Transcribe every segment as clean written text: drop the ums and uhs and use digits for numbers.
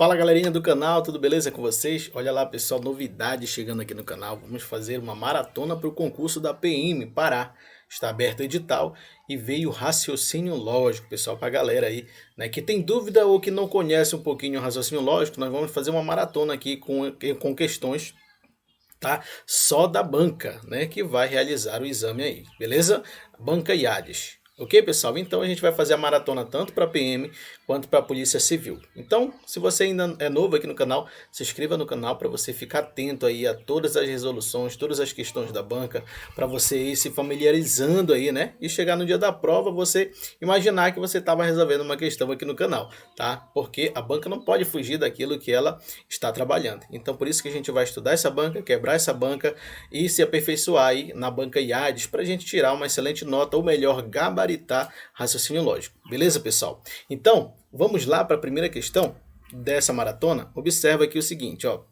Fala galerinha do canal, tudo beleza com vocês? Olha lá pessoal, novidade chegando aqui no canal. Vamos fazer uma maratona para o concurso da PM Pará. Está aberto o edital e veio raciocínio lógico, pessoal, para a galera aí, né, que tem dúvida ou que não conhece um pouquinho o raciocínio lógico. Nós vamos fazer uma maratona aqui com questões, tá? Só da banca, né, que vai realizar o exame aí, beleza? Banca IADES. Ok, pessoal? Então a gente vai fazer a maratona tanto para a PM quanto para a Polícia Civil. Então, se você ainda é novo aqui no canal, se inscreva no canal para você ficar atento aí a todas as resoluções, todas as questões da banca, para você ir se familiarizando aí, né? E chegar no dia da prova, você imaginar que você estava resolvendo uma questão aqui no canal, tá? Porque a banca não pode fugir daquilo que ela está trabalhando. Então, por isso que a gente vai estudar essa banca, quebrar essa banca e se aperfeiçoar aí na banca IADES para a gente tirar uma excelente nota, ou melhor, gabaritar raciocínio lógico. Beleza, pessoal? Então, vamos lá para a primeira questão dessa maratona. Observa aqui o seguinte, ó.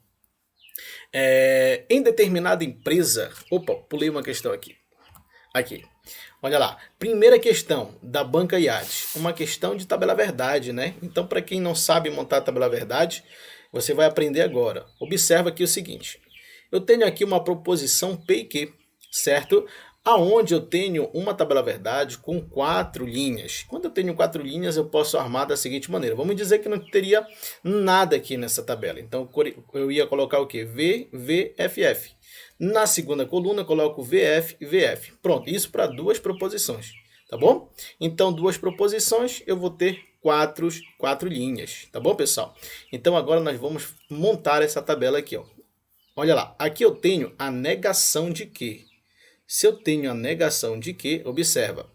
Em determinada empresa... Opa, pulei uma questão aqui. Aqui. Olha lá. Primeira questão da banca IADES. Uma questão de tabela verdade, né? Então, para quem não sabe montar a tabela verdade, você vai aprender agora. Observa aqui o seguinte. Eu tenho aqui uma proposição P e Q, certo? Aonde eu tenho uma tabela verdade com 4 linhas. Quando eu tenho 4 linhas, eu posso armar da seguinte maneira. Vamos dizer que não teria nada aqui nessa tabela. Então, eu ia colocar o quê? V, V, F, F. Na segunda coluna, eu coloco VF e VF. Pronto, isso para duas proposições, tá bom? Então, duas proposições, eu vou ter quatro linhas, tá bom, pessoal? Então, agora nós vamos montar essa tabela aqui, ó. Olha lá, aqui eu tenho a negação de quê? Se eu tenho a negação de Q, observa,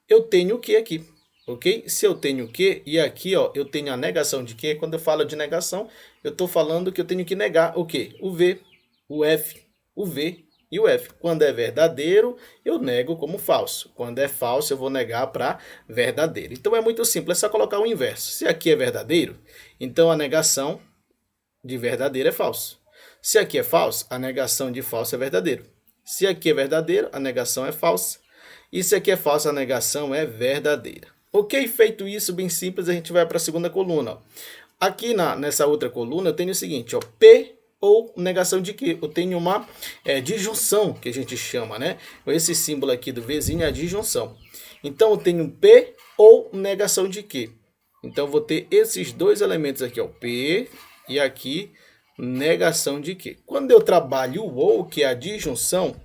eu tenho o Q aqui, ok? Se eu tenho o Q, e aqui ó, eu tenho a negação de Q, quando eu falo de negação, eu estou falando que eu tenho que negar o quê? O V, o F, o V e o F. Quando é verdadeiro, eu nego como falso. Quando é falso, eu vou negar para verdadeiro. Então é muito simples, é só colocar o inverso. Se aqui é verdadeiro, então a negação de verdadeiro é falso. Se aqui é falso, a negação de falso é verdadeiro. Se aqui é verdadeiro, a negação é falsa. E se aqui é falsa, a negação é verdadeira. Ok, feito isso, bem simples, a gente vai para a segunda coluna. Ó. Aqui nessa outra coluna eu tenho o seguinte, ó, P ou negação de Q. Eu tenho uma disjunção, que a gente chama, né? Esse símbolo aqui do Vzinho é a disjunção. Então eu tenho P ou negação de Q. Então eu vou ter esses dois elementos aqui, ó, P e aqui negação de Q. Quando eu trabalho o ou, que é a disjunção,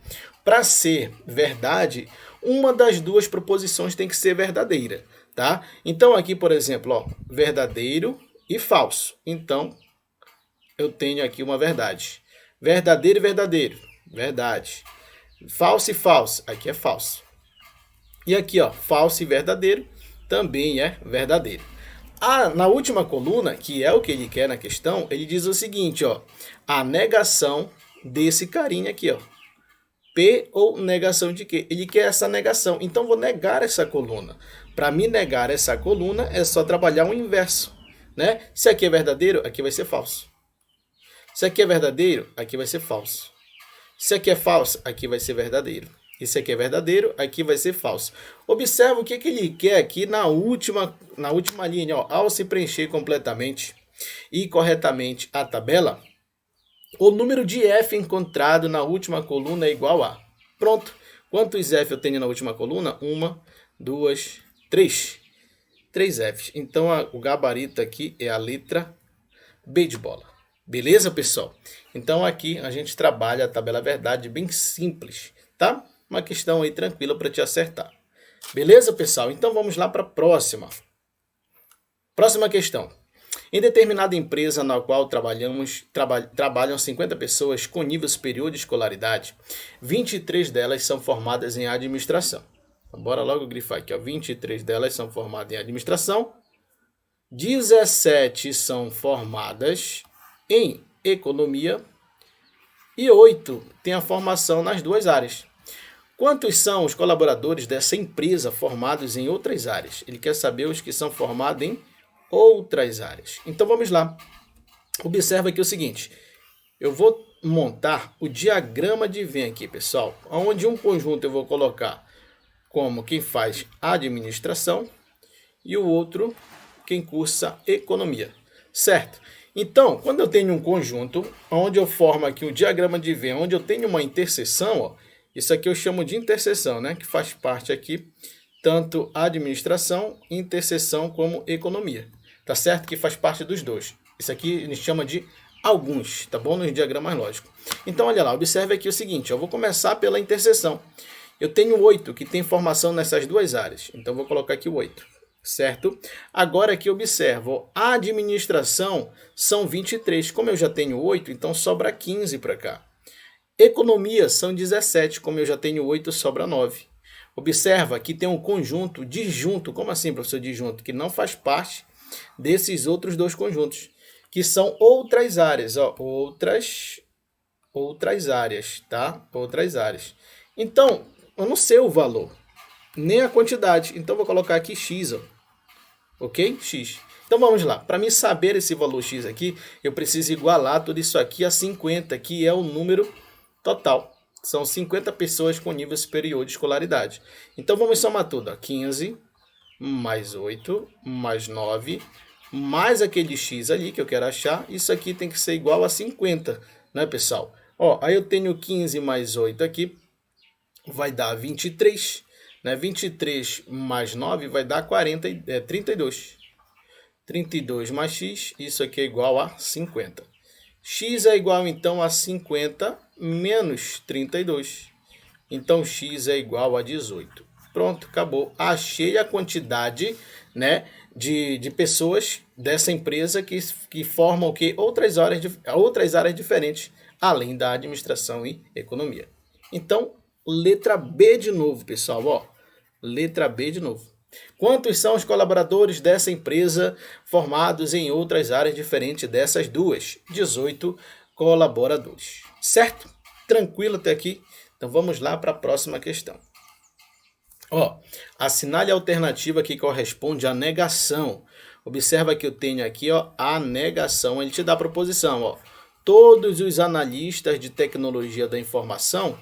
para ser verdade, uma das duas proposições tem que ser verdadeira, tá? Então aqui, por exemplo, ó, verdadeiro e falso. Então eu tenho aqui uma verdade. Verdadeiro e verdadeiro, verdade. Falso e falso, aqui é falso. E aqui, ó, falso e verdadeiro, também é verdadeiro. Na última coluna, que é o que ele quer na questão, ele diz o seguinte, ó, a negação desse carinha aqui, ó, P ou negação de quê? Ele quer essa negação, então vou negar essa coluna. Para me negar essa coluna, é só trabalhar o inverso, né? Se aqui é verdadeiro, aqui vai ser falso. Se aqui é verdadeiro, aqui vai ser falso. Se aqui é falso, aqui vai ser verdadeiro. Esse aqui é verdadeiro, aqui vai ser falso. Observa o que ele quer aqui na última linha. Ó, ao se preencher completamente e corretamente a tabela, o número de F encontrado na última coluna é igual a... Pronto. Quantos F eu tenho na última coluna? 1, 2, 3. 3 Fs. Então, o gabarito aqui é a letra B de bola. Beleza, pessoal? Então, aqui a gente trabalha a tabela verdade bem simples, tá? Uma questão aí tranquila para te acertar. Beleza, pessoal? Então vamos lá para a próxima. Próxima questão. Em determinada empresa na qual trabalham 50 pessoas com nível superior de escolaridade, 23 delas são formadas em administração. Então, bora logo grifar aqui, ó. 23 delas são formadas em administração, 17 são formadas em economia e 8 têm a formação nas duas áreas. Quantos são os colaboradores dessa empresa formados em outras áreas? Ele quer saber os que são formados em outras áreas. Então vamos lá. Observa aqui o seguinte. Eu vou montar o diagrama de Venn aqui, pessoal. Onde um conjunto eu vou colocar como quem faz administração e o outro quem cursa economia. Certo? Então, quando eu tenho um conjunto, onde eu formo aqui o diagrama de Venn, onde eu tenho uma interseção, ó, isso aqui eu chamo de interseção, né? Que faz parte aqui tanto administração, interseção como economia. Tá certo? Que faz parte dos dois. Isso aqui a gente chama de alguns, tá bom? Nos diagramas lógicos. Então, olha lá, observe aqui o seguinte, eu vou começar pela interseção. Eu tenho 8 que tem formação nessas duas áreas. Então, vou colocar aqui o 8, certo? Agora aqui observo, a administração são 23. Como eu já tenho 8, então sobra 15 para cá. Economia são 17. Como eu já tenho 8, sobra 9. Observa que tem um conjunto disjunto. Como assim, professor, disjunto? Que não faz parte desses outros dois conjuntos, que são outras áreas, ó, outras áreas, tá? Outras áreas. Então, eu não sei o valor, nem a quantidade. Então, vou colocar aqui x, ó. Ok? X. Então, vamos lá. Para mim saber esse valor x aqui, eu preciso igualar tudo isso aqui a 50, que é o número total. São 50 pessoas com nível superior de escolaridade. Então, vamos somar tudo, ó. 15 mais 8 mais 9 mais aquele x ali que eu quero achar. Isso aqui tem que ser igual a 50, né, pessoal? Ó, aí eu tenho 15 mais 8 aqui, vai dar 23, né? 23 mais 9 vai dar 32. 32 mais x, isso aqui é igual a 50. X é igual, então, a 50 menos 32. Então, x é igual a 18. Pronto, acabou. Achei a quantidade, né, de pessoas dessa empresa que formam o quê? Outras áreas diferentes, além da administração e economia. Então, letra B de novo, pessoal. Ó, letra B de novo. Quantos são os colaboradores dessa empresa formados em outras áreas diferentes dessas duas? 18 colaboradores. Certo? Tranquilo até aqui? Então vamos lá para a próxima questão. Ó, assinale a alternativa que corresponde à negação. Observa que eu tenho aqui, ó, a negação. Ele te dá a proposição, ó. Todos os analistas de tecnologia da informação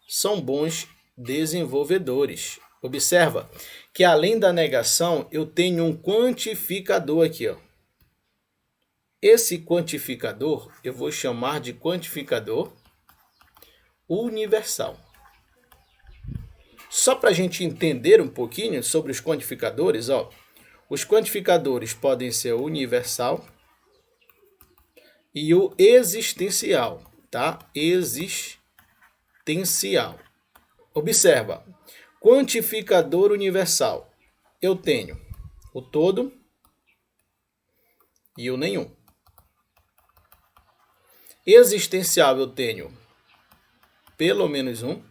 são bons desenvolvedores. Observa que além da negação, eu tenho um quantificador aqui, ó. Esse quantificador eu vou chamar de quantificador universal. Só para a gente entender um pouquinho sobre os quantificadores, ó, os quantificadores podem ser o universal e o existencial, tá? Existencial. Observa, quantificador universal, eu tenho o todo e o nenhum. Existencial, eu tenho pelo menos um.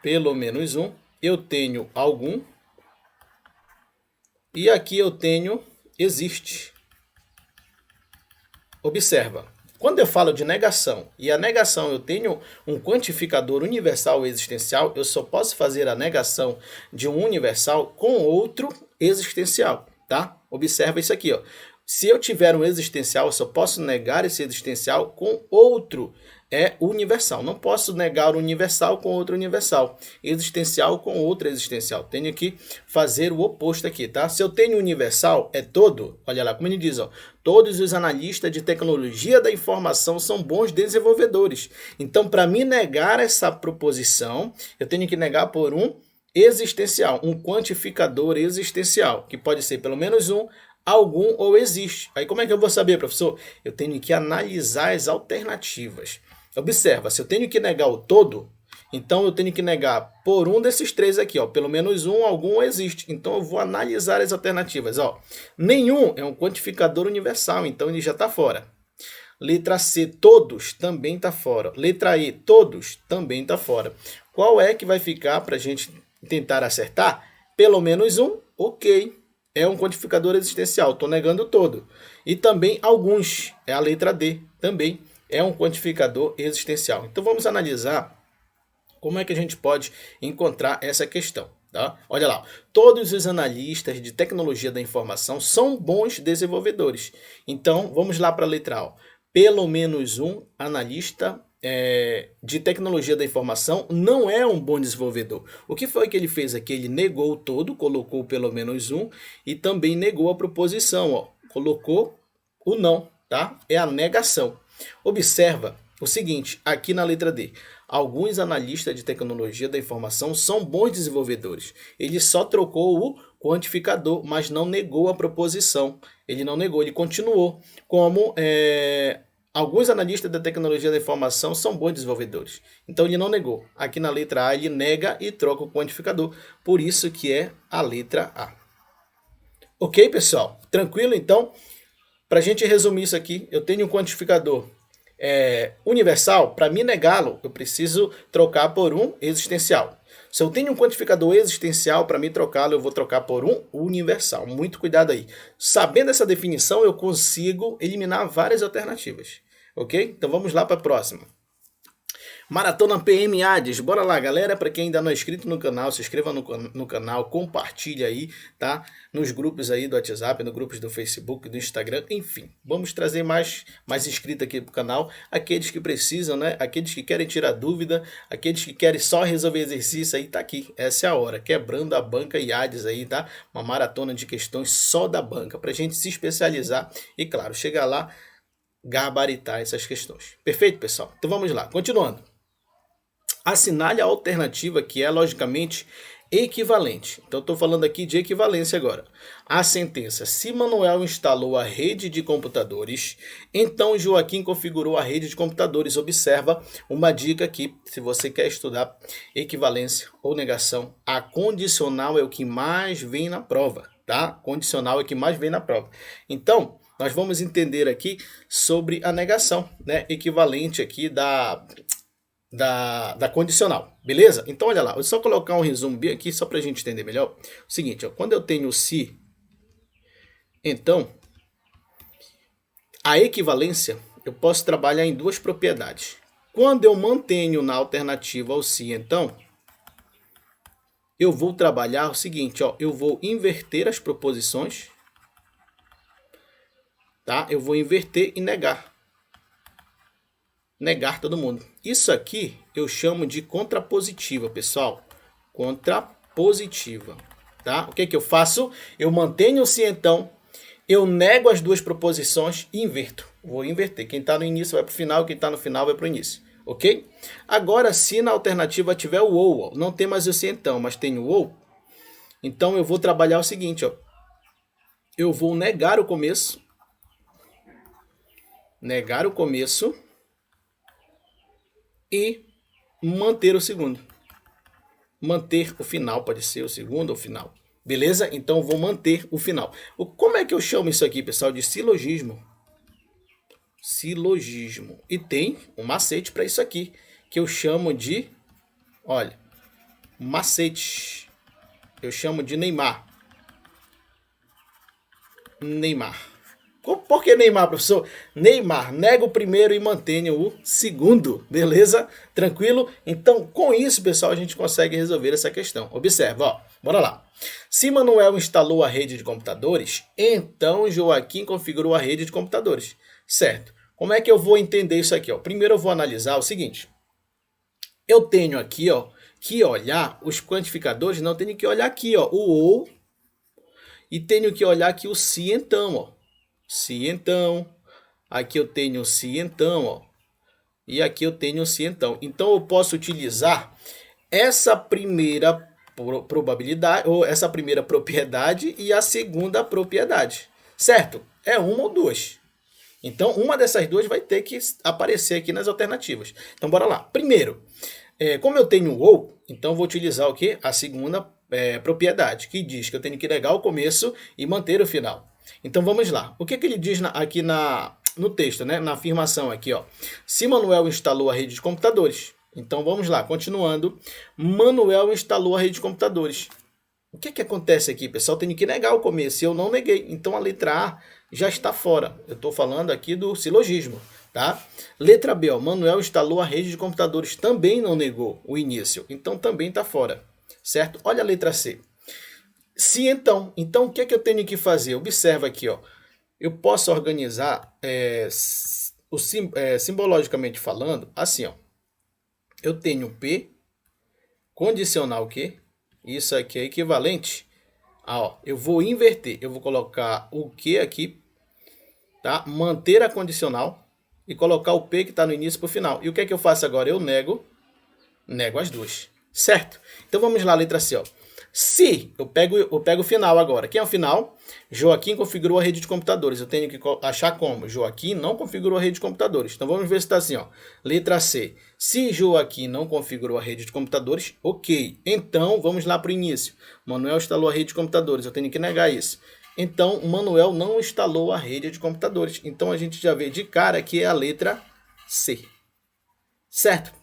Pelo menos um. Eu tenho algum. E aqui eu tenho existe. Observa. Quando eu falo de negação, e a negação eu tenho um quantificador universal existencial, eu só posso fazer a negação de um universal com outro existencial, tá? Observa isso aqui, ó. Se eu tiver um existencial, eu só posso negar esse existencial com outro universal. Não posso negar o universal com outro universal. Existencial com outro existencial. Tenho que fazer o oposto aqui, tá? Se eu tenho universal, é todo. Olha lá, como ele diz, ó. Todos os analistas de tecnologia da informação são bons desenvolvedores. Então, para me negar essa proposição, eu tenho que negar por um existencial, um quantificador existencial, que pode ser pelo menos um, algum ou existe. Aí como é que eu vou saber, professor? Eu tenho que analisar as alternativas. Observa, se eu tenho que negar o todo, então eu tenho que negar por um desses três aqui, ó, pelo menos um, algum ou existe. Então eu vou analisar as alternativas, ó. Nenhum é um quantificador universal, então ele já está fora. Letra C, todos, também está fora. Letra E, todos, também está fora. Qual é que vai ficar para a gente tentar acertar? Pelo menos um, ok. É um quantificador existencial, estou negando todo. E também alguns, é a letra D, também é um quantificador existencial. Então vamos analisar como é que a gente pode encontrar essa questão. Tá? Olha lá, todos os analistas de tecnologia da informação são bons desenvolvedores. Então vamos lá para a letra A. Pelo menos um analista de tecnologia da informação não é um bom desenvolvedor. O que foi que ele fez aqui? Ele negou todo, colocou pelo menos um e também negou a proposição. Ó. colocou o não, tá? É a negação. Observa o seguinte, aqui na letra D. Alguns analistas de tecnologia da informação são bons desenvolvedores. Ele só trocou o quantificador, mas não negou a proposição. Ele não negou, ele continuou como alguns analistas da tecnologia da informação são bons desenvolvedores. Então ele não negou. Aqui na letra A ele nega e troca o quantificador. Por isso que é a letra A. Ok, pessoal? Tranquilo? Então, para a gente resumir isso aqui, eu tenho um quantificador universal. Para me negá-lo, eu preciso trocar por um existencial. Se eu tenho um quantificador existencial, para me trocá-lo, eu vou trocar por um universal. Muito cuidado aí. Sabendo essa definição, eu consigo eliminar várias alternativas. Ok? Então vamos lá para a próxima. Maratona PM Ades, bora lá, galera. Para quem ainda não é inscrito no canal, se inscreva no canal, compartilha aí, tá? Nos grupos aí do WhatsApp, nos grupos do Facebook, do Instagram, enfim. Vamos trazer mais inscritos aqui pro canal, aqueles que precisam, né? Aqueles que querem tirar dúvida, aqueles que querem só resolver exercício aí, tá aqui. Essa é a hora, quebrando a banca IADES aí, tá? Uma maratona de questões só da banca, pra gente se especializar e, claro, chegar lá, gabaritar essas questões. Perfeito, pessoal? Então vamos lá, continuando. Assinale a alternativa que é logicamente equivalente. Então estou falando aqui de equivalência agora. A sentença: se Manuel instalou a rede de computadores, então Joaquim configurou a rede de computadores. Observa uma dica aqui, se você quer estudar equivalência ou negação, a condicional é o que mais vem na prova, tá? Condicional é o que mais vem na prova. Então, nós vamos entender aqui sobre a negação, né? Equivalente aqui da condicional, beleza? Então, olha lá, vou só colocar um resumo bem aqui, só para a gente entender melhor. O seguinte, ó, quando eu tenho se, então, a equivalência, eu posso trabalhar em duas propriedades. Quando eu mantenho na alternativa o se, então, eu vou trabalhar o seguinte, ó, eu vou inverter as proposições, tá? Eu vou inverter e negar. Negar todo mundo. Isso aqui eu chamo de contrapositiva, pessoal. Contrapositiva, tá? O que que eu faço? Eu mantenho o se então, eu nego as duas proposições e inverto. Vou inverter. Quem está no início vai para o final, quem está no final vai para o início. Ok? Agora, se na alternativa tiver o ou, não tem mais o se então, mas tem o ou, então eu vou trabalhar o seguinte, ó. Eu vou negar o começo. Negar o começo. E manter o segundo. Manter o final, pode ser o segundo ou final. Beleza? Então eu vou manter o final. Como é que eu chamo isso aqui, pessoal? De silogismo. Silogismo. E tem um macete para isso aqui, que eu chamo de, olha, macete. Eu chamo de Neymar. Neymar. Por que Neymar, professor? Neymar, nega o primeiro e mantém o segundo, beleza? Tranquilo? Então, com isso, pessoal, a gente consegue resolver essa questão. Observa, ó, bora lá. Se Manuel instalou a rede de computadores, então Joaquim configurou a rede de computadores. Certo. Como é que eu vou entender isso aqui? Ó? Primeiro eu vou analisar o seguinte. Eu tenho aqui, ó, que olhar os quantificadores, não, tenho que olhar aqui, ó, o ou, e tenho que olhar aqui o se então, ó. Se então, aqui eu tenho se então, ó, e aqui eu tenho se então. Então eu posso utilizar essa primeira probabilidade, ou essa primeira propriedade e a segunda propriedade, certo? É uma ou duas. Então uma dessas duas vai ter que aparecer aqui nas alternativas. Então bora lá. Primeiro, como eu tenho ou, então eu vou utilizar o quê? A segunda propriedade, que diz que eu tenho que negar o começo e manter o final. Então vamos lá. O que ele diz aqui no texto, né? Na afirmação aqui, ó. Se Manuel instalou a rede de computadores. Então vamos lá, continuando. Manuel instalou a rede de computadores. O que acontece aqui, pessoal? Tenho que negar o começo e eu não neguei. Então a letra A já está fora. Eu estou falando aqui do silogismo, tá? Letra B, ó. Manuel instalou a rede de computadores. Também não negou o início. Então também está fora, certo? Olha a letra C. Se então, o que é que eu tenho que fazer? Observa aqui, ó. Eu posso organizar, simbologicamente falando, assim, ó. Eu tenho P, condicional Q, isso aqui é equivalente a, ó, eu vou inverter, eu vou colocar o Q aqui tá? Manter a condicional e colocar o P que está no início para o final. E o que é que eu faço agora? Eu nego as duas, certo? Então vamos lá, letra C, ó. Se eu pego o final agora. Quem é o final? Joaquim configurou a rede de computadores. Eu tenho que achar como? Joaquim não configurou a rede de computadores. Então vamos ver se está assim, ó. Letra C. Se Joaquim não configurou a rede de computadores, ok. Então vamos lá para o início. Manuel instalou a rede de computadores. Eu tenho que negar isso. Então Manuel não instalou a rede de computadores. Então a gente já vê de cara que é a letra C. Certo?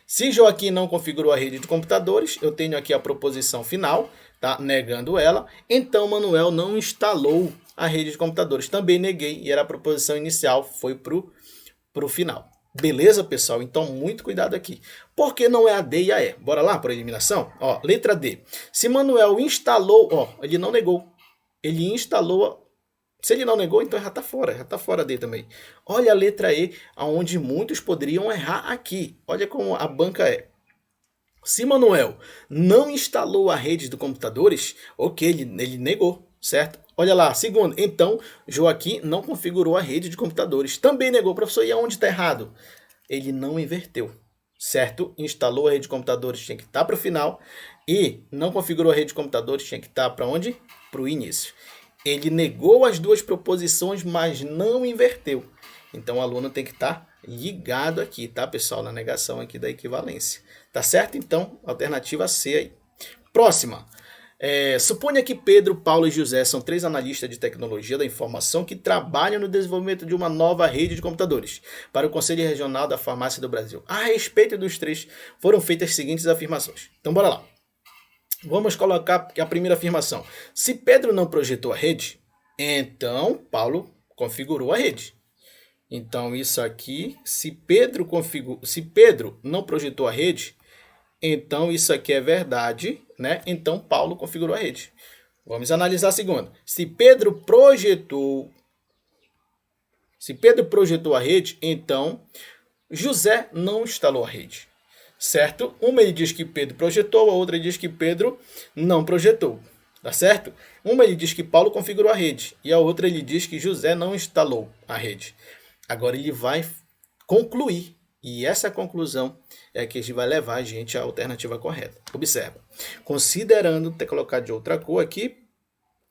Se Joaquim não configurou a rede de computadores, eu tenho aqui a proposição final, tá? Negando ela. Então, Manuel não instalou a rede de computadores. Também neguei e era a proposição inicial, foi pro final. Beleza, pessoal? Então, muito cuidado aqui. Por que não é a D e a E? Bora lá para a eliminação? Ó, letra D. Se Manuel instalou, ó, ele não negou. Ele instalou. Se ele não negou, então já está fora D também. Olha a letra E, onde muitos poderiam errar aqui. Olha como a banca é. Se Manuel não instalou a rede de computadores, ok, ele negou, certo? Olha lá, segundo, então Joaquim não configurou a rede de computadores. Também negou, professor, e aonde está errado? Ele não inverteu, certo? Instalou a rede de computadores, tinha que estar para o final. E não configurou a rede de computadores, tinha que estar para onde? Para o início. Ele negou as duas proposições, mas não inverteu. Então, o aluno tem que estar ligado aqui, tá, pessoal? Na negação aqui da equivalência. Tá certo? Então, alternativa C aí. Próxima. Suponha que Pedro, Paulo e José são 3 analistas de tecnologia da informação que trabalham no desenvolvimento de uma nova rede de computadores para o Conselho Regional da Farmácia do Brasil. A respeito dos 3, foram feitas as seguintes afirmações. Então, bora lá. Vamos colocar a primeira afirmação. Se Pedro não projetou a rede, então Paulo configurou a rede. Então, isso aqui, se Pedro não projetou a rede, então isso aqui é verdade, né? Então, Paulo configurou a rede. Vamos analisar a segunda. Se Pedro projetou a rede, então José não instalou a rede. Certo? Uma ele diz que Pedro projetou, a outra ele diz que Pedro não projetou. Tá certo? Uma ele diz que Paulo configurou a rede e a outra ele diz que José não instalou a rede. Agora ele vai concluir. E essa conclusão é que vai levar a gente à alternativa correta. Observa. Considerando, ter colocado de outra cor aqui,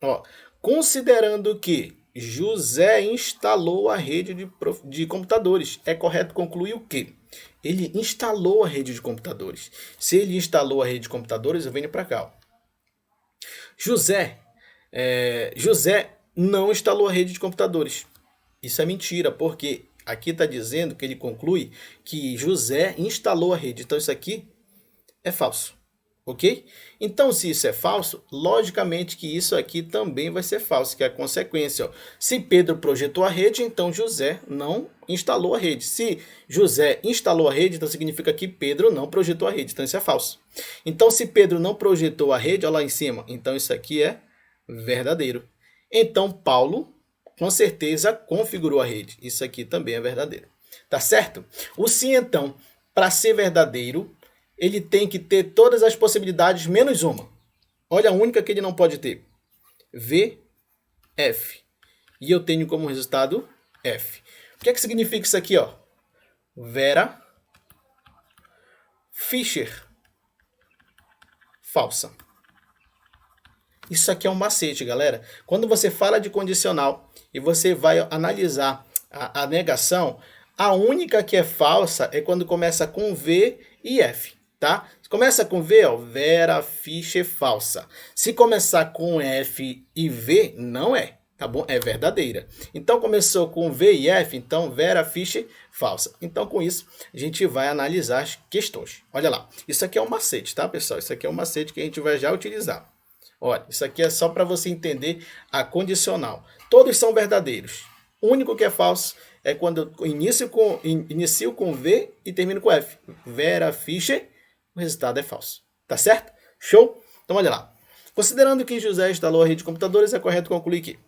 ó, considerando que José instalou a rede de computadores, é correto concluir o quê? Ele instalou a rede de computadores. Se ele instalou a rede de computadores, eu venho para cá. Ó. José não instalou a rede de computadores. Isso é mentira, porque aqui está dizendo que ele conclui que José instalou a rede. Então, isso aqui é falso. Ok? Então, se isso é falso, logicamente que isso aqui também vai ser falso, que é a consequência. Ó. Se Pedro projetou a rede, então José não instalou a rede. Se José instalou a rede, então significa que Pedro não projetou a rede. Então, isso é falso. Então, se Pedro não projetou a rede, olha lá em cima, então isso aqui é verdadeiro. Então, Paulo, com certeza, configurou a rede. Isso aqui também é verdadeiro. Tá certo? O sim, então, para ser verdadeiro, ele tem que ter todas as possibilidades menos uma. Olha a única que ele não pode ter. V, F. E eu tenho como resultado F. O que é que significa isso aqui? Ó? Vera Fischer. Falsa. Isso aqui é um macete, galera. Quando você fala de condicional e você vai analisar a negação, a única que é falsa é quando começa com V e F. Tá? Se começa com V, ó, Vera Fischer falsa. Se começar com F e V, não é, tá bom? É verdadeira. Então, começou com V e F, então Vera Fischer falsa. Então, com isso, a gente vai analisar as questões. Olha lá, isso aqui é um macete, tá, pessoal? Isso aqui é um macete que a gente vai já utilizar. Olha, isso aqui é só para você entender a condicional. Todos são verdadeiros. O único que é falso é quando eu inicio com V e termino com F. Vera Fischer, o resultado é falso. Tá certo? Show? Então, olha lá. Considerando que José instalou a rede de computadores, é correto concluir que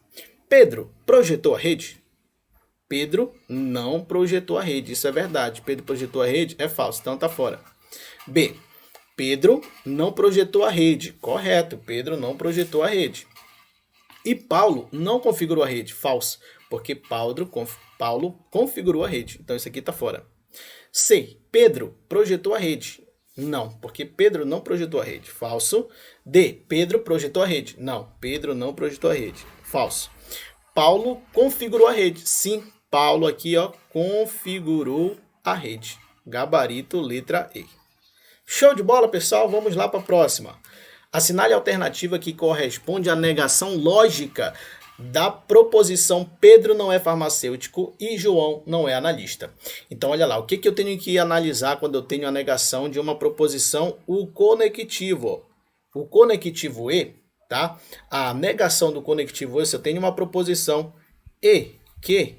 Pedro projetou a rede? Pedro não projetou a rede. Isso é verdade. Pedro projetou a rede? É falso. Então, tá fora. B. Pedro não projetou a rede. Correto. Pedro não projetou a rede. E Paulo não configurou a rede. Falso. Porque Paulo configurou a rede. Então isso aqui está fora. C. Pedro projetou a rede. Não, porque Pedro não projetou a rede. Falso. D. Pedro projetou a rede. Não, Pedro não projetou a rede. Falso. Paulo configurou a rede. Sim, Paulo aqui, ó, configurou a rede. Gabarito, letra E. Show de bola, pessoal. Vamos lá para a próxima. Assinale a alternativa que corresponde à negação lógica da proposição Pedro não é farmacêutico e João não é analista. Então, olha lá, o que eu tenho que analisar quando eu tenho a negação de uma proposição? O conectivo. O conectivo E, tá? A negação do conectivo E, se eu tenho uma proposição E que,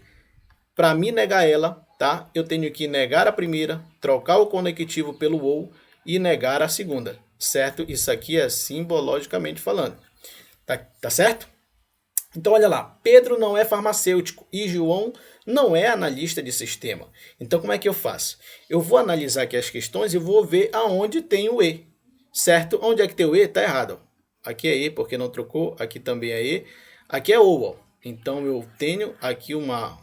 para me negar ela, tá? Eu tenho que negar a primeira, trocar o conectivo pelo ou e negar a segunda, certo? Isso aqui é simbologicamente falando, tá certo? Então, olha lá, Pedro não é farmacêutico e João não é analista de sistema. Então, como é que eu faço? Eu vou analisar aqui as questões e vou ver aonde tem o E, certo? Onde é que tem o E? Tá errado. Ó. Aqui é E, porque não trocou. Aqui também é E. Aqui é O. Ó. Então, eu tenho aqui uma,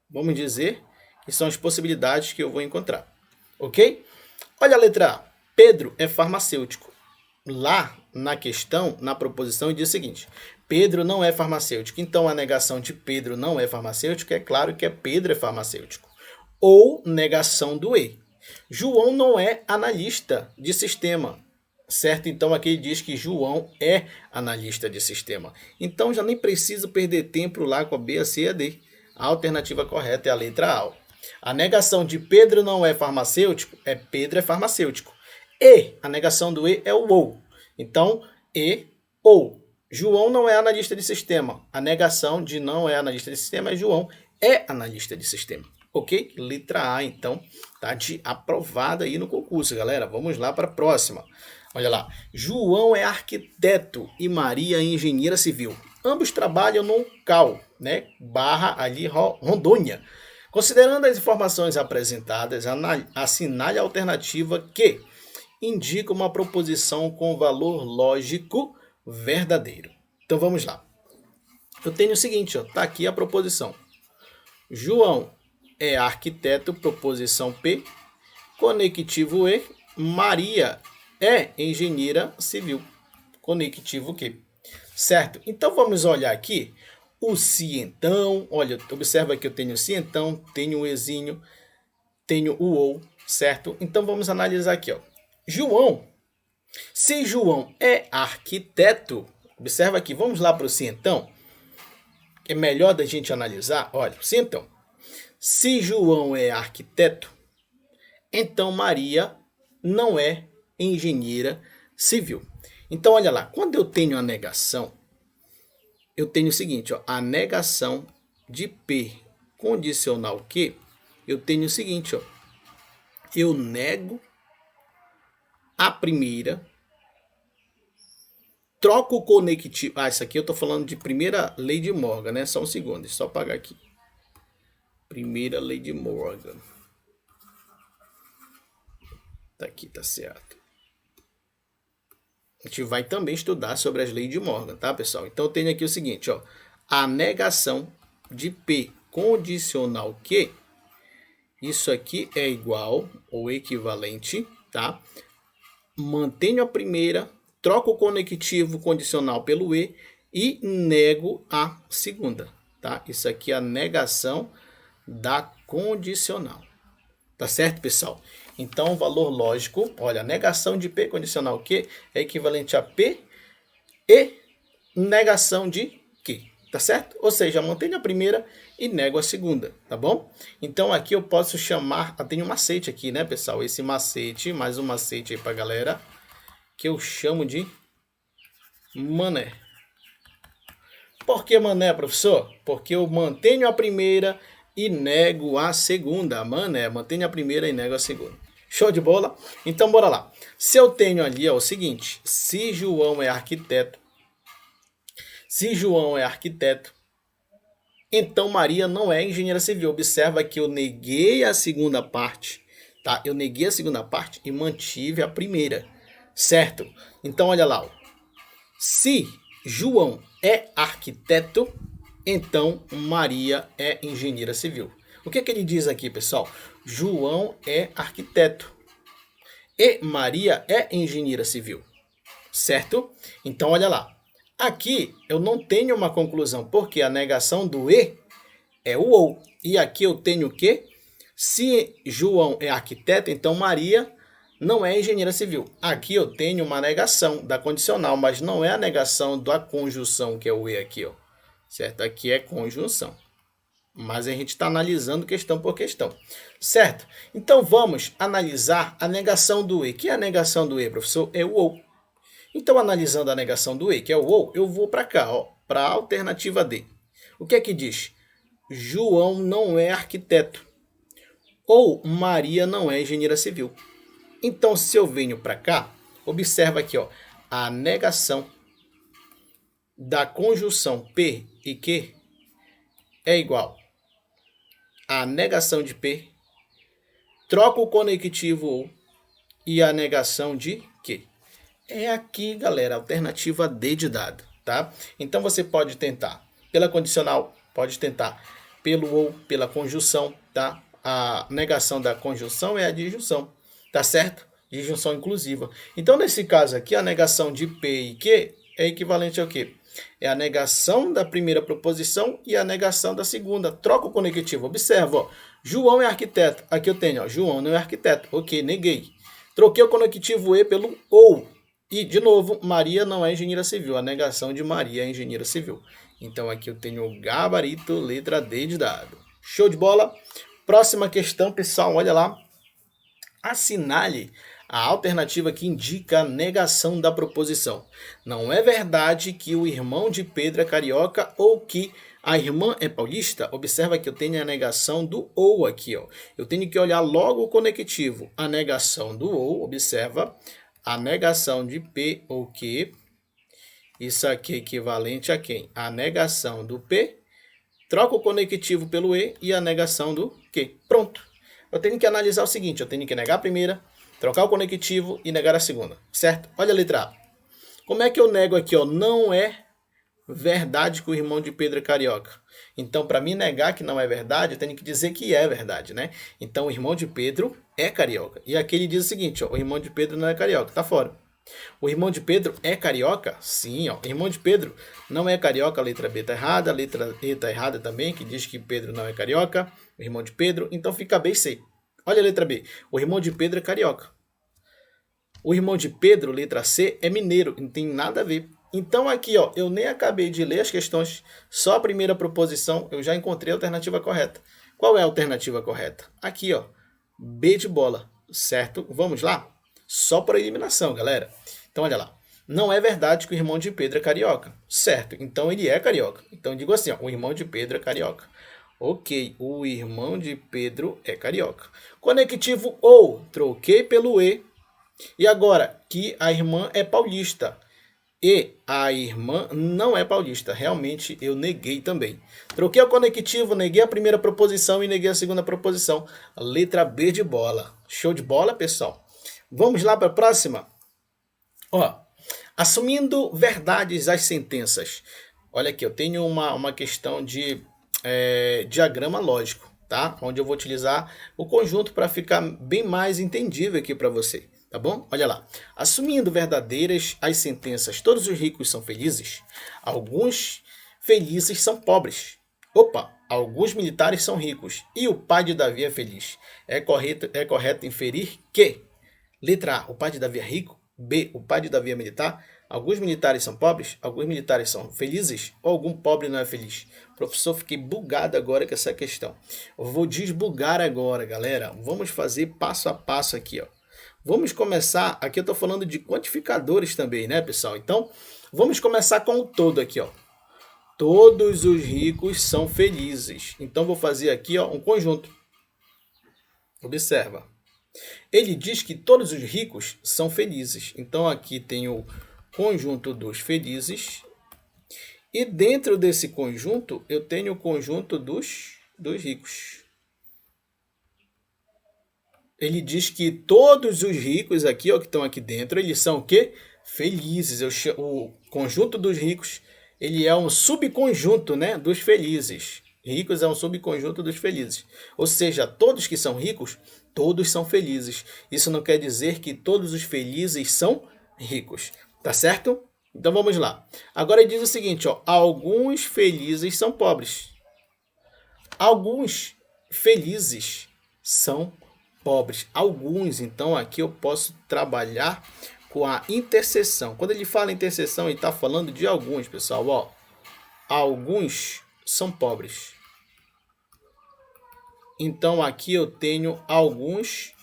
vamos dizer, que são as possibilidades que eu vou encontrar. Ok? Olha a letra A. Pedro é farmacêutico. Lá na questão, na proposição, diz o seguinte: Pedro não é farmacêutico. Então, a negação de Pedro não é farmacêutico, é claro que é Pedro é farmacêutico. Ou negação do E. João não é analista de sistema, certo? Então, aqui ele diz que João é analista de sistema. Então, já nem preciso perder tempo lá com a B, a C e a D. A alternativa correta é a letra A. A negação de Pedro não é farmacêutico é Pedro é farmacêutico. E a negação do E é o ou. Então, E ou. João não é analista de sistema. A negação de não é analista de sistema é João é analista de sistema. Ok? Letra A, então, tá de aprovada aí no concurso, galera. Vamos lá para a próxima. Olha lá. João é arquiteto e Maria é engenheira civil. Ambos trabalham no CAL, né? Barra ali Rondônia. Considerando as informações apresentadas, assinale a alternativa que indica uma proposição com valor lógico verdadeiro. Então vamos lá. Eu tenho o seguinte, ó, tá aqui a proposição. João é arquiteto, proposição P, conectivo E, Maria é engenheira civil, conectivo Q. Certo? Então vamos olhar aqui o se então, olha, observa que eu tenho se então, tenho o ezinho, tenho o ou, certo? Então vamos analisar aqui, ó. João, se João é arquiteto, observa aqui, vamos lá para o se então, é melhor da gente analisar, olha, se então, se João é arquiteto, então Maria não é engenheira civil. Então olha lá, quando eu tenho a negação, eu tenho o seguinte, ó, a negação de P condicional Q, eu tenho o seguinte, ó, eu nego a primeira, troco o conectivo. Ah, isso aqui eu estou falando de primeira lei de Morgan, né? Só um segundo, deixa eu só apagar aqui. Primeira lei de Morgan. Tá aqui, tá certo. A gente vai também estudar sobre as leis de Morgan, tá, pessoal? Então eu tenho aqui o seguinte, ó. A negação de P condicional Q, isso aqui é igual ou equivalente, tá? Mantenho a primeira, troco o conectivo condicional pelo E e nego a segunda, tá? Isso aqui é a negação da condicional. Tá certo, pessoal? Então, o valor lógico, olha, a negação de P condicional Q é equivalente a P e negação de Q, tá certo? Ou seja, mantenho a primeira e nego a segunda, tá bom? Então, aqui eu posso chamar, tem um macete aqui, né, pessoal? Esse macete, mais um macete aí pra galera, que eu chamo de mané. Por que mané, professor? Porque eu mantenho a primeira e nego a segunda. Mané, mantenho a primeira e nego a segunda. Show de bola? Então, bora lá. Se eu tenho ali, ó, o seguinte, se João é arquiteto, então Maria não é engenheira civil. Observa que eu neguei a segunda parte, tá? Eu neguei a segunda parte e mantive a primeira, certo? Então, olha lá, ó. Se João é arquiteto, então Maria é engenheira civil. O que ele diz aqui, pessoal? João é arquiteto e Maria é engenheira civil, certo? Então, olha lá. Aqui eu não tenho uma conclusão, porque a negação do e é o ou. E aqui eu tenho o quê? Se João é arquiteto, então Maria não é engenheira civil. Aqui eu tenho uma negação da condicional, mas não é a negação da conjunção, que é o e aqui, ó. Certo? Aqui é conjunção. Mas a gente está analisando questão por questão. Certo? Então vamos analisar a negação do e. Que é a negação do e, professor? É o ou. Então, analisando a negação do e, que é o ou, eu vou para cá, ó, para a alternativa D. O que é que diz? João não é arquiteto. Ou Maria não é engenheira civil. Então, se eu venho para cá, observa aqui, ó, a negação da conjunção P e Q é igual a negação de P, troca o conectivo ou e a negação de Q. É aqui, galera, a alternativa D de dado, tá? Então, você pode tentar pela condicional, pode tentar pelo ou, pela conjunção, tá? A negação da conjunção é a disjunção, tá certo? Disjunção inclusiva. Então, nesse caso aqui, a negação de P e Q é equivalente ao quê? É a negação da primeira proposição e a negação da segunda. Troca o conectivo. Observa, ó. João é arquiteto. Aqui eu tenho, ó, João não é arquiteto. Ok, neguei. Troquei o conectivo E pelo ou. E, de novo, Maria não é engenheira civil. A negação de Maria é engenheira civil. Então, aqui eu tenho o gabarito, letra D de dado. Show de bola? Próxima questão, pessoal, olha lá. Assinale a alternativa que indica a negação da proposição. Não é verdade que o irmão de Pedro é carioca ou que a irmã é paulista? Observa que eu tenho a negação do ou aqui, ó. Eu tenho que olhar logo o conectivo. A negação do ou, observa, a negação de P ou Q. Isso aqui é equivalente a quem? A negação do P, troca o conectivo pelo E e a negação do Q. Pronto. Eu tenho que analisar o seguinte, eu tenho que negar a primeira, trocar o conectivo e negar a segunda, certo? Olha a letra A. Como é que eu nego aqui, ó? Não é verdade que o irmão de Pedro é carioca. Então, para mim negar que não é verdade, eu tenho que dizer que é verdade, né? Então, o irmão de Pedro é carioca. E aqui ele diz o seguinte, ó, o irmão de Pedro não é carioca, tá fora. O irmão de Pedro é carioca? Sim, ó. O irmão de Pedro não é carioca, a letra B tá errada, a letra E tá errada também, que diz que Pedro não é carioca, o irmão de Pedro, então fica B e C. Olha a letra B, o irmão de Pedro é carioca. O irmão de Pedro, letra C, é mineiro, não tem nada a ver. Então aqui, ó, eu nem acabei de ler as questões, só a primeira proposição, eu já encontrei a alternativa correta. Qual é a alternativa correta? Aqui, ó, B de bola, certo? Vamos lá? Só por eliminação, galera. Então, olha lá. Não é verdade que o irmão de Pedro é carioca. Certo, então ele é carioca. Então, eu digo assim, ó, o irmão de Pedro é carioca. Ok, o irmão de Pedro é carioca. Conectivo ou, troquei pelo E. E agora, que a irmã é paulista. E a irmã não é paulista. Realmente, eu neguei também. Troquei o conectivo, neguei a primeira proposição e neguei a segunda proposição. Letra B de bola. Show de bola, pessoal? Vamos lá para a próxima? Ó, assumindo verdades as sentenças. Olha aqui, eu tenho uma questão de diagrama lógico, tá? Onde eu vou utilizar o conjunto para ficar bem mais entendível aqui para você, tá bom? Olha lá. Assumindo verdadeiras as sentenças, todos os ricos são felizes, alguns felizes são pobres. Opa, alguns militares são ricos e o pai de Davi é feliz. É correto inferir que letra A, o pai de Davi é rico. B, o pai de Davi é militar. Alguns militares são pobres, alguns militares são felizes, ou algum pobre não é feliz? Professor, fiquei bugado agora com essa questão. Eu vou desbugar agora, galera. Vamos fazer passo a passo aqui, ó. Vamos começar, aqui eu estou falando de quantificadores também, né, pessoal? Então, vamos começar com o todo aqui, ó. Todos os ricos são felizes. Então, vou fazer aqui, ó, um conjunto. Observa. Ele diz que todos os ricos são felizes. Então, aqui tem o conjunto dos felizes. E dentro desse conjunto, eu tenho o conjunto dos ricos. Ele diz que todos os ricos aqui, ó, que estão aqui dentro, eles são o quê? Felizes. O conjunto dos ricos, ele é um subconjunto, né, dos felizes. Ricos é um subconjunto dos felizes. Ou seja, todos que são ricos, todos são felizes. Isso não quer dizer que todos os felizes são ricos. Tá certo? Então vamos lá. Agora ele diz o seguinte, ó, alguns felizes são pobres. Alguns felizes são pobres. Alguns, então aqui eu posso trabalhar com a interseção. Quando ele fala interseção, ele está falando de alguns, pessoal. Ó, alguns são pobres. Então aqui eu tenho alguns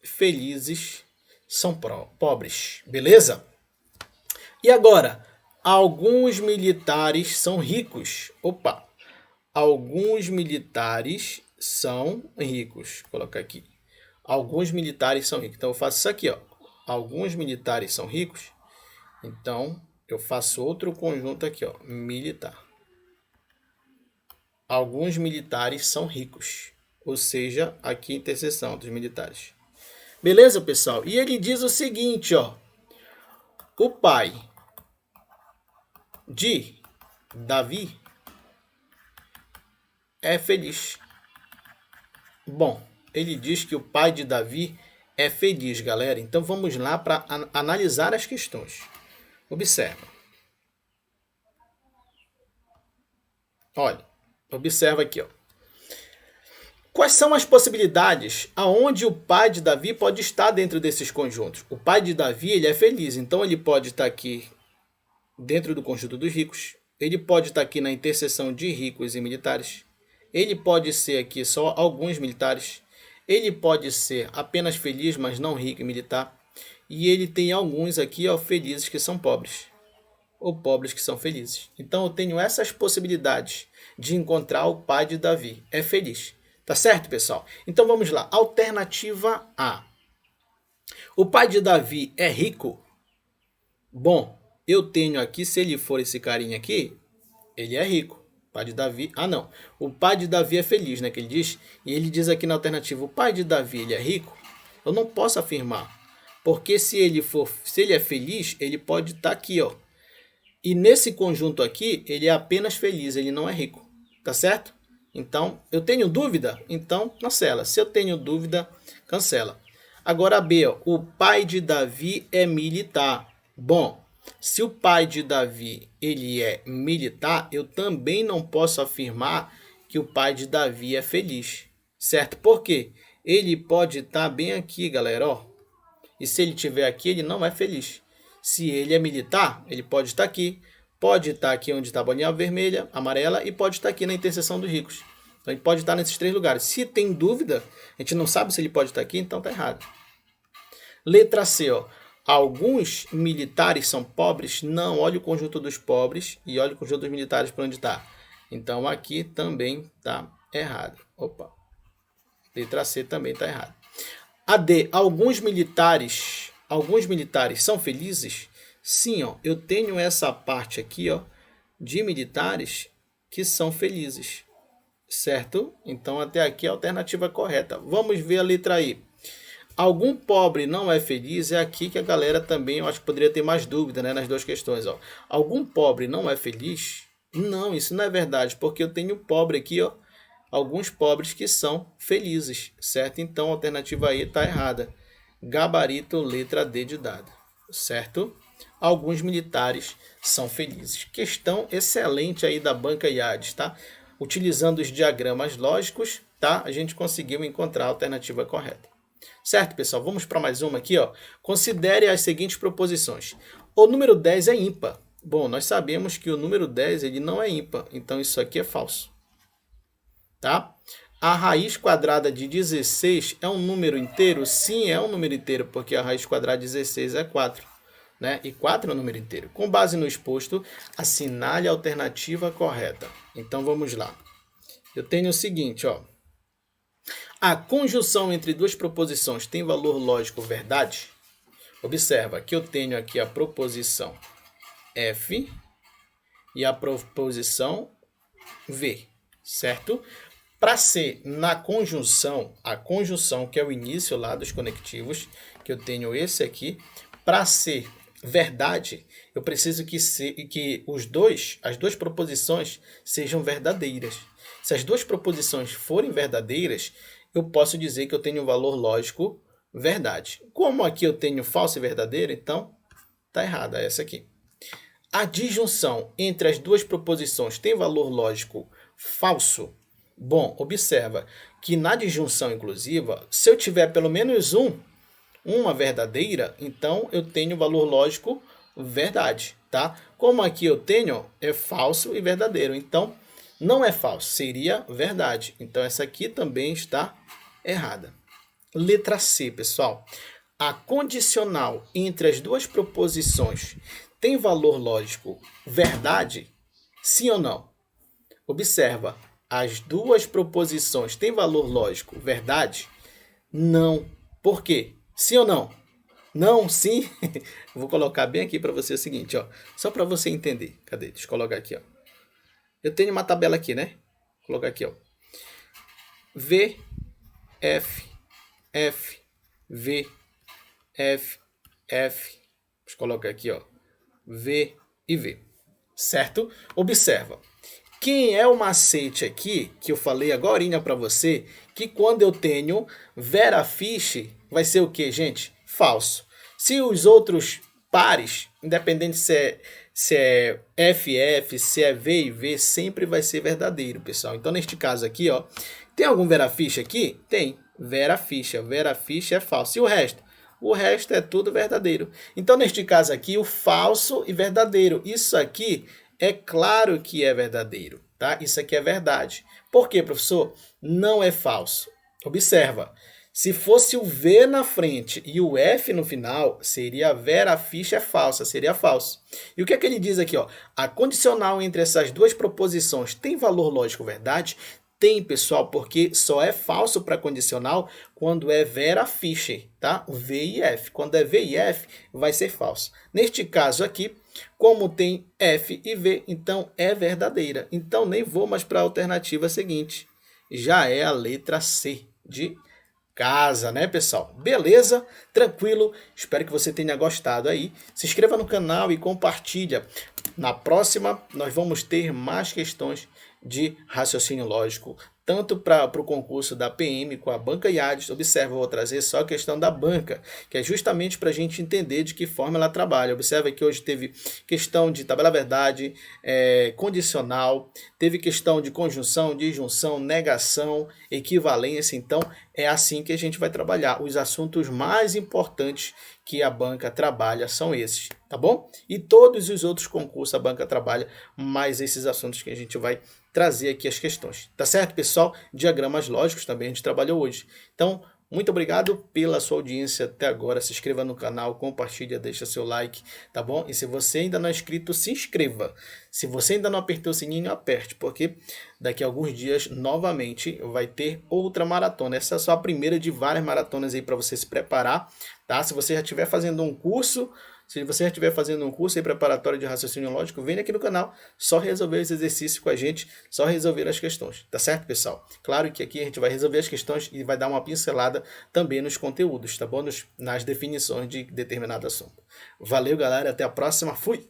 felizes são pobres. Beleza? E agora, alguns militares são ricos. Opa! Alguns militares são ricos. Vou colocar aqui. Alguns militares são ricos. Então eu faço isso aqui, ó. Alguns militares são ricos. Então eu faço outro conjunto aqui, ó, militar. Alguns militares são ricos. Ou seja, aqui interseção dos militares. Beleza, pessoal? E ele diz o seguinte, ó. O pai de Davi é feliz. Bom, ele diz que o pai de Davi é feliz, galera. Então vamos lá para analisar as questões. Observa. Olha, observa aqui, ó. Quais são as possibilidades aonde o pai de Davi pode estar dentro desses conjuntos? O pai de Davi, ele é feliz, então ele pode estar aqui dentro do conjunto dos ricos. Ele pode estar aqui na interseção de ricos e militares. Ele pode ser aqui só alguns militares. Ele pode ser apenas feliz, mas não rico e militar. E ele tem alguns aqui, ó, felizes que são pobres. Ou pobres que são felizes. Então eu tenho essas possibilidades de encontrar o pai de Davi. É feliz. Tá certo, pessoal? Então vamos lá. Alternativa A. O pai de Davi é rico? Bom, eu tenho aqui, se ele for esse carinha aqui, ele é rico. O pai de Davi... Ah, não. O pai de Davi é feliz, né? Que ele diz. E ele diz aqui na alternativa, o pai de Davi, ele é rico? Eu não posso afirmar. Porque se ele é feliz, ele pode estar aqui, ó. E nesse conjunto aqui, ele é apenas feliz, ele não é rico. Tá certo? Então, eu tenho dúvida? Então, cancela. Se eu tenho dúvida, cancela. Agora, B, ó, o pai de Davi é militar. Bom, se o pai de Davi ele é militar, eu também não posso afirmar que o pai de Davi é feliz. Certo? Por quê? Ele pode estar bem aqui, galera, ó. E se ele estiver aqui, ele não é feliz. Se ele é militar, ele pode estar aqui. Pode estar aqui onde está a bolinha vermelha, amarela, e pode estar aqui na interseção dos ricos. Então, ele pode estar nesses três lugares. Se tem dúvida, a gente não sabe se ele pode estar aqui, então está errado. Letra C, ó. Alguns militares são pobres? Não, olha o conjunto dos pobres e olha o conjunto dos militares para onde está. Então, aqui também está errado. Opa. Letra C também está errado. A D, alguns militares são felizes? Sim, ó, eu tenho essa parte aqui, ó, de militares que são felizes, certo? Então, até aqui a alternativa correta. Vamos ver a letra I. Algum pobre não é feliz? É aqui que a galera também, eu acho que poderia ter mais dúvida, né, nas duas questões, ó. Algum pobre não é feliz? Não, isso não é verdade, porque eu tenho pobre aqui, ó, alguns pobres que são felizes, certo? Então, a alternativa I está errada. Gabarito, letra D de dado, certo? Alguns militares são felizes. Questão excelente aí da banca IADES, tá? Utilizando os diagramas lógicos, tá? A gente conseguiu encontrar a alternativa correta. Certo, pessoal? Vamos para mais uma aqui, ó. Considere as seguintes proposições. O número 10 é ímpar. Bom, nós sabemos que o número 10 ele não é ímpar, então isso aqui é falso. Tá? A raiz quadrada de 16 é um número inteiro? Sim, é um número inteiro, porque a raiz quadrada de 16 é 4. Né? E 4 é um número inteiro. Com base no exposto, assinale a alternativa correta. Então, vamos lá. Eu tenho o seguinte, ó. A conjunção entre duas proposições tem valor lógico verdade? Observa que eu tenho aqui a proposição F e a proposição V, certo? Para ser na conjunção, a conjunção que é o início lá dos conectivos, que eu tenho esse aqui, para ser verdade, eu preciso que as duas proposições sejam verdadeiras. Se as duas proposições forem verdadeiras, eu posso dizer que eu tenho um valor lógico verdade. Como aqui eu tenho falso e verdadeiro, então está errada essa aqui. A disjunção entre as duas proposições tem valor lógico falso? Bom, observa que na disjunção inclusiva, se eu tiver pelo menos uma verdadeira, então eu tenho valor lógico verdade, tá? Como aqui eu tenho é falso e verdadeiro, então não é falso, seria verdade. Então essa aqui também está errada. Letra C, pessoal. A condicional entre as duas proposições tem valor lógico verdade? Sim ou não? Observa, as duas proposições têm valor lógico verdade? Não. Por quê? Sim ou não? Não, sim. Vou colocar bem aqui para você o seguinte, ó, só para você entender. Cadê? Deixa eu colocar aqui, ó. Eu tenho uma tabela aqui, né? Vou colocar aqui, ó. V, F, F, V, F, F. Deixa eu colocar aqui, ó. V e V. Certo? Observa. Quem é o macete aqui, que eu falei agorinha para você, que quando eu tenho Vera Fish, vai ser o que, gente? Falso. Se os outros pares, independente se é FF, se é V e V, sempre vai ser verdadeiro, pessoal. Então, neste caso aqui, ó, tem algum Vera Fish aqui? Tem. Vera Fish é falso. E o resto? O resto é tudo verdadeiro. Então, neste caso aqui, o falso e verdadeiro. Isso aqui é claro que é verdadeiro, tá? Isso aqui é verdade. Por quê, professor? Não é falso. Observa. Se fosse o V na frente e o F no final, seria Vera Fish é falsa, seria falso. E o que é que ele diz aqui, ó? A condicional entre essas duas proposições tem valor lógico verdade? Tem, pessoal, porque só é falso para condicional quando é Vera Fish, tá? O V e F. Quando é V e F, vai ser falso. Neste caso aqui, como tem F e V, então é verdadeira. Então nem vou mais para a alternativa seguinte. Já é a letra C de casa, né, pessoal? Beleza? Tranquilo? Espero que você tenha gostado aí. Se inscreva no canal e compartilha. Na próxima, nós vamos ter mais questões de raciocínio lógico, tanto para o concurso da PM com a banca IADES. Observa, eu vou trazer só a questão da banca, que é justamente para a gente entender de que forma ela trabalha. Observa que hoje teve questão de tabela verdade, condicional, teve questão de conjunção, disjunção, negação, equivalência. Então, é assim que a gente vai trabalhar. Os assuntos mais importantes que a banca trabalha são esses, tá bom? E todos os outros concursos a banca trabalha, mais esses assuntos que a gente vai trazer aqui as questões. Tá certo, pessoal? Diagramas lógicos também a gente trabalhou hoje. Então, muito obrigado pela sua audiência até agora. Se inscreva no canal, compartilha, deixa seu like, tá bom? E se você ainda não é inscrito, se inscreva. Se você ainda não apertou o sininho, aperte, porque daqui a alguns dias, novamente, vai ter outra maratona. Essa é só a primeira de várias maratonas aí para você se preparar, tá? Se você já estiver fazendo um curso... Se você já estiver fazendo um curso aí preparatório de raciocínio lógico, vem aqui no canal, só resolver esse exercício com a gente, só resolver as questões, tá certo, pessoal? Claro que aqui a gente vai resolver as questões e vai dar uma pincelada também nos conteúdos, tá bom? Nas definições de determinado assunto. Valeu, galera, até a próxima, fui!